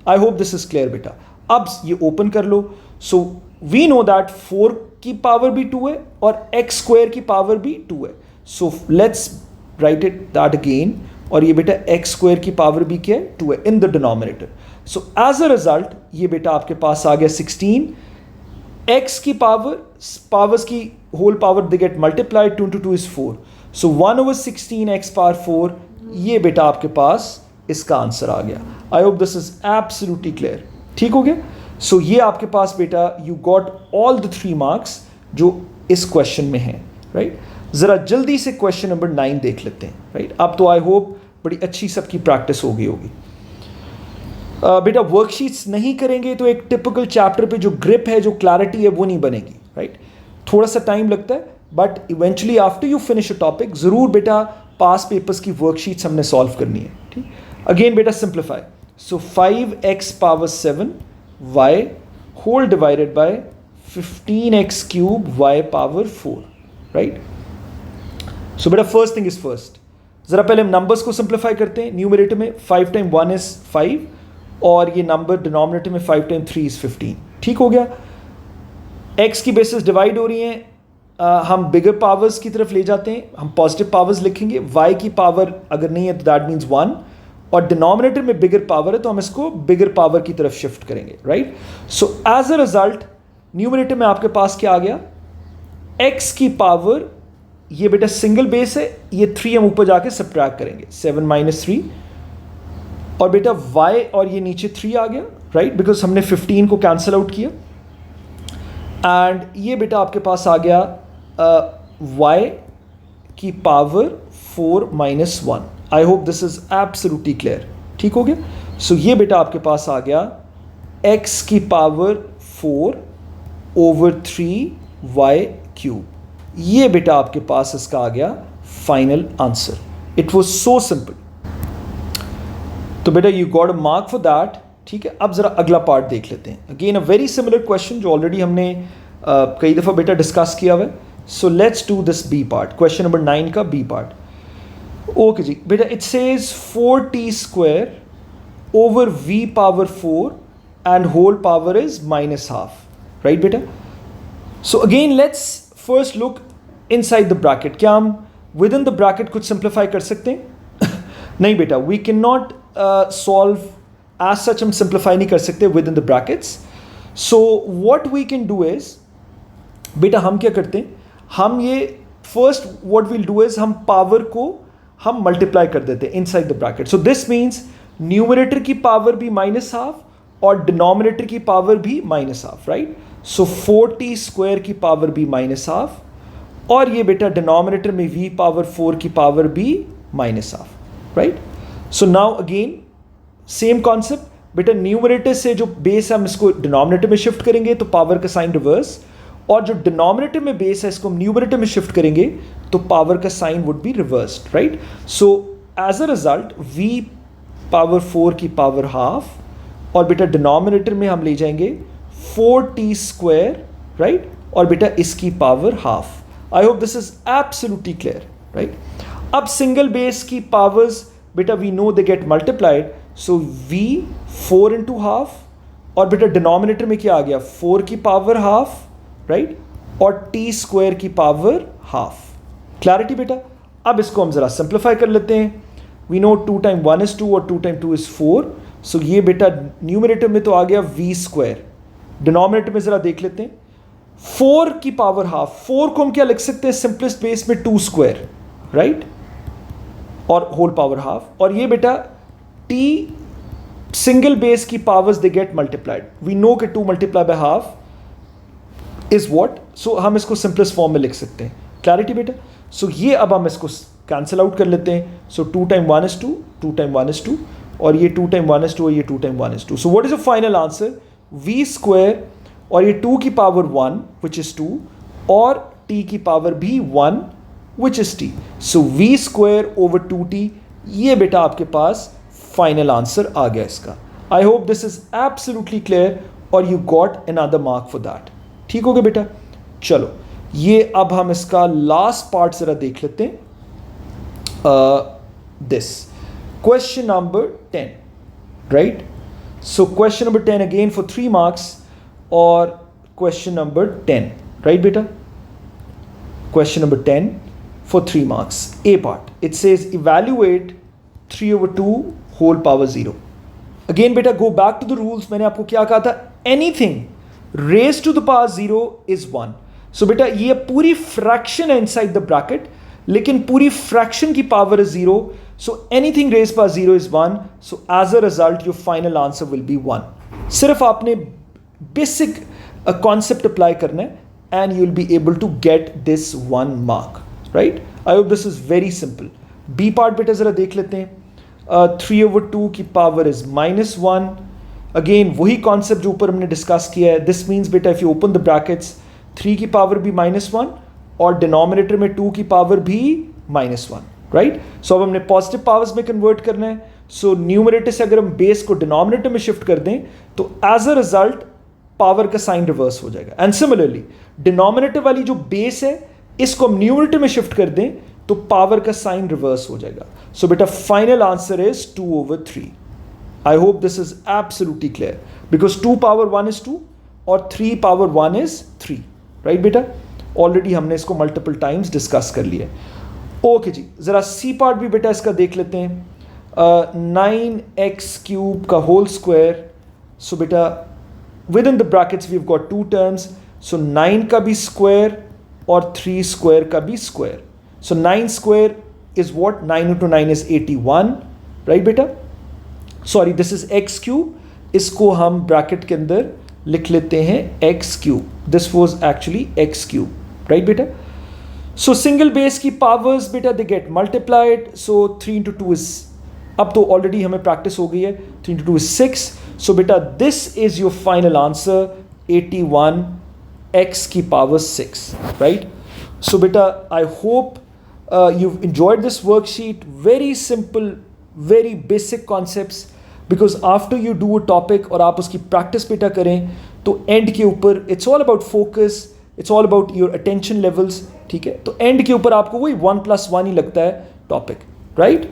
I hope this is clear बेटा. अब ये ओपन कर लो. सो वी नो दैट 4 की पावर भी 2 है और x² की पावर भी 2 है. So let's write it that again. और ये बेटा x² की पावर भी क्या है, 2 है in the denominator. So as a result ये बेटा आपके पास आ गया 16. x की पावर्स की whole power they get multiplied, 2 into 2 is 4. So 1/16 x power 4. ये बेटा आपके पास इसका आंसर आ गया. I hope this is absolutely clear. ठीक हो गया. सो ये आपके पास बेटा you got all the 3 marks जो इस क्वेश्चन में हैं, राइट. ज़रा जल्दी से क्वेश्चन नंबर 9 देख लेते हैं, राइट. अब तो आई होप बड़ी अच्छी सबकी प्रैक्टिस हो गई होगी. बेटा वर्कशीट्स नहीं करेंगे तो एक टिपिकल चैप्टर पे जो ग्रिप है, जो क्लैरिटी है वो नहीं बनेगी, राइट. थोड़ा सा टाइम लगता है but eventually after you finish a topic ज़रूर बेटा पास पेपर्स की वर्कशीट्स हमने सॉल्व करनी है, ठीक. अगेन बेटा simplify. So 5x power 7 y whole divided by 15x³ y power 4, right. So बेटा फर्स्ट थिंग इज फर्स्ट. जरा पहले हम नंबर्स को सिंप्लीफाई करते हैं. न्यूमरेटर में 5 टाइम 1 is 5 और ये नंबर डिनोमिनेटर में 5 टाइम 3 is 15. ठीक हो गया. x की बेसिस डिवाइड हो रही हैं, हम बिगर पावर्स की तरफ ले जाते हैं, हम पॉजिटिव पावर्स लिखेंगे. y की पावर अगर नहीं है तो दैट मीन्स 1 और डिनोमिनेटर में बिगर पावर है तो हम इसको बिगर पावर की तरफ शिफ्ट करेंगे, right. So as a result numerator में आपके पास क्या आ गया, x की पावर, ये बेटा सिंगल बेस है, ये 3 हम ऊपर जाके सब्ट्रैक्ट करेंगे, 7 - 3 और बेटा y और ये नीचे 3 आ गया, राइट, बिकॉज हमने 15 को कैंसिल आउट किया. एंड ये बेटा आपके पास आ गया y की power 4 - 1. I hope this is absolutely clear. ठीक हो गया। सो ये बेटा आपके पास आ गया x की पावर 4 ओवर 3y क्यूब। ये बेटा आपके पास इसका आ गया final answer. It was so simple. तो बेटा you got a mark for that. ठीक है, अब जरा अगला पार्ट देख लेते हैं। Again a very similar question जो ऑलरेडी हमने कई दफ़ा बेटा डिस्कस किया हुआ है। So let's do this B part, question number 9 का बी पार्ट। ओके जी बेटा, it says 4t square over v power 4 and whole power is -12, right बेटा। So again let's first look inside the bracket. क्या हम within the bracket कुछ simplify कर सकते हैं? नहीं बेटा, we can not solve as such. हम सिंप्लीफाई नहीं कर सकते within the brackets. So what we can do is बेटा, हम क्या करते हैं, हम ये first what will do is हम पावर को हम मल्टीप्लाई कर देते हैं inside the bracket. So this means numerator की पावर भी -12 और डिनोमिनेटर की पावर भी -12, राइट। सो 4t स्क्वायर की पावर भी -12 और ये बेटा डिनोमिनेटर में v पावर 4 की पावर भी -12, right. So now again same concept बेटा, न्यूमरेटर से जो बेस है हम इसको डिनोमिनेटर में शिफ्ट करेंगे तो पावर का साइन रिवर्स, और जो डिनोमिनेटर में बेस है इसको हम न्यूमरेटर में शिफ्ट करेंगे तो पावर का sign would be reversed, right. So as a result v power 4 की पावर हाफ और बेटा डिनोमिनेटर में हम ले जाएंगे 4t स्क्वायर, राइट, और बेटा इसकी power half. I hope this is absolutely clear, right. अब सिंगल बेस की पावर्स बेटा we know they get multiplied, so v 4 into half और बेटा डिनोमिनेटर में क्या आ गया 4 की पावर हाफ, राइट, और t स्क्वायर की पावर हाफ। क्लैरिटी बेटा। अब इसको हम जरा सिंप्लीफाई कर लेते हैं। वी नो 2 टाइम 1 इज 2 और 2 टाइम 2 इज 4। सो ये बेटा न्यूमरेटर में तो आ गया v स्क्वायर, डिनोमिनेटर में जरा देख लेते हैं 4 की पावर हाफ। 4 को हम क्या लिख सकते हैं सिंपलेस्ट बेस में 2 स्क्वायर, राइट, और होल पावर हाफ। और ये बेटा t सिंगल बेस की powers they get multiplied. We know कि 2 multiply by half is what, so हम इसको सिंपलेस्ट फॉर्म में लिख सकते हैं। क्लैरिटी बेटा। सो ये अब हम इसको कैंसिल आउट कर लेते हैं। So 2 time 1 is 2, 2 time 1 is 2 और ये 2 टाइम 1 इज 2 और ये 2 time 1 is 2। So what is the final answer? v square और ये 2 की पावर 1 विच इज 2 और t की पावर भी 1 which is t। So v square over 2t, ये बेटा आपके पास फाइनल आंसर आ गया इसका। I hope this is absolutely clear और you got another mark for that. ठीक हो गया बेटा। चलो ये अब हम इसका लास्ट पार्ट जरा देख लेते हैं। This question number 10, right. So question number 10 again for 3 marks और क्वेश्चन नंबर 10, राइट बेटा। Question number 10 for 3 marks. A part it says evaluate 3/2 whole power 0। Again बेटा go back to the rules. मैंने आपको क्या कहा था, anything raise to the power 0 is 1। So बेटा ये पूरी फ्रैक्शन है इनसाइड द ब्रैकेट, लेकिन पूरी फ्रैक्शन की power is 0। So anything raise power 0 is 1। So as a result your final answer will be 1। सिर्फ आपने बेसिक कॉन्सेप्ट अप्लाई करना है and you will be able to get this 1 mark, right. I hope this is very simple. B part बेटा जरा देख लेते हैं। 3/2 की पावर इज -1। अगेन वही कॉन्सेप्ट जो ऊपर हमने डिस्कस किया है। दिस मीन्स बेटा if you open the brackets 3 की पावर भी -1 और डिनोमिनेटर में 2 की पावर भी -1, राइट। सो अब हमने पॉजिटिव पावर्स में कन्वर्ट करना है। सो न्यूमरेटर से अगर हम बेस को डिनोमिनेटर में शिफ्ट कर दें तो एज अ रिजल्ट पावर का साइन रिवर्स हो जाएगा। एंड सिमिलरली डिनोमिनेटर वाली जो बेस है इसको हम न्यूमरेटर में शिफ्ट कर दें तो पावर का साइन रिवर्स हो जाएगा। सो बेटा final answer is 2/3। I hope this is absolutely clear because 2 power 1 is 2 और 3 power 1 is 3, right बेटा। ऑलरेडी हमने इसको मल्टीपल टाइम्स डिस्कस कर लिया। ओके जी, ज़रा सी पार्ट भी बेटा इसका देख लेते हैं। 9x³ का होल स्क्वायर। सो बेटा within the brackets we have got 2 terms. So 9 का भी स्क्वायर और 3 स्क्वायर का भी square. So 9 square is what, 9 into 9 is 81, राइट right. Sorry this is x³, इसको हम ब्रैकेट के अंदर लिख लेते हैं x³। This was actually x³, right बेटा। सो सिंगल बेस की पावर्स बेटा दे get multiplied, so 3 into 2 is, अब तो ऑलरेडी हमें प्रैक्टिस हो गई है, 3 into 2 is 6. सो बेटा this is your final answer 81 x की पावर 6, राइट. सो बेटा I hope you've enjoyed this worksheet. Very simple, very basic concepts, because after you do a topic और आप उसकी practice बेटा करें तो end के ऊपर it's all about focus, it's all about your attention levels. ठीक है, तो end के ऊपर आपको वही 1+1 ही लगता है topic, right?